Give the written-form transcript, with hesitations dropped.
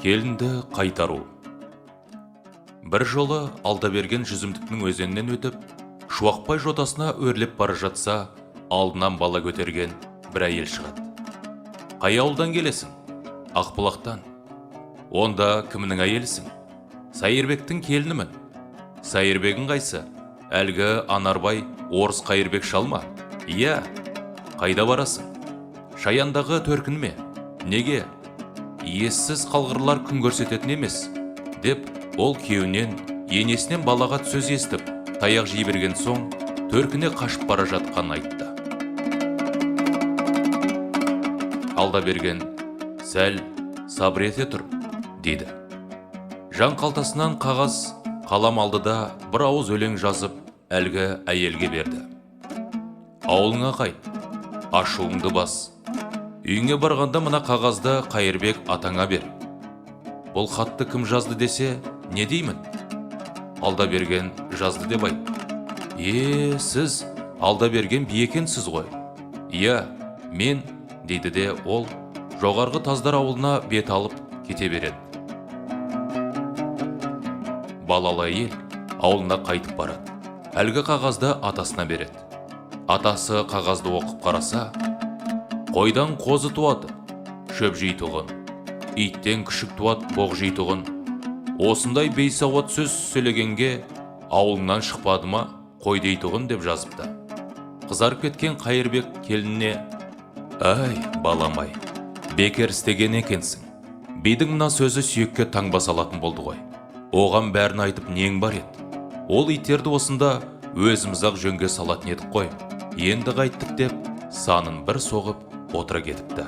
Келінді қайтару. Бір жолы Алдаберген жүзімдіктің өзеннен өтіп, Шуақбай жотасына өрлеп бара жатса, алдынан бала көтерген бір әйел шығады. Қай ауылдан келесің? Ақбұлақтан. Онда кімнің әйелісің? Сайырбектің келінімін. Сайырбегің қайсы? Әлгі Анарбай орыс Қайырбек шалма? Иә. Қайда барасың? Шаяндағы төркін ме? Неге? Ессіз қалғырлар күн көрсететін емес, деп ол күйеуінен, енесінен балағат сөз естіп, таяқ жей берген соң, төркіне қашып бара жатқанын айтты. Алдаберген, сәл сабыр ете тұр, деді. Жан қалтасынан қағаз, қалам алды да бір ауыз өлең жазып, әлгі әйелге берді. Ауылыңа қайт, ашуыңды бас. Үйіңе барғанда мына қағазды Қайырбек атаңа бер. Бұл хатты кім жазды десе, не деймін? Алдаберген жазды деп айт. Сіз Алдаберген би екенсіз ғой. Иә, мен, дейді де ол жоғарғы Таздар ауылына бет алып кете береді. Балалы әйел ауылына қайтып барады. Әлгі қағазды атасына береді. Атасы қағазды оқып қараса, қойдан қозы туады, шөп жейтұғын. Иттен күшік туады, боқ жейтұғын. Осындай бейсауат сөз сөйлегенге ауылынан шықпады ма, қой дейтұғын деп жазыпты. Қызарып кеткен Қайырбек келініне, «Ай, баламай, бекер істеген екенсің. Бидің мына сөзі сүйекке таңба салатын болды ғой. Оған бәрін айтып нең бар еді? Ол иттерді осында өзіміз-ақ жөнге салатын едік қой. Енді қайттық» деп санын бір соғып отыра кетіпті.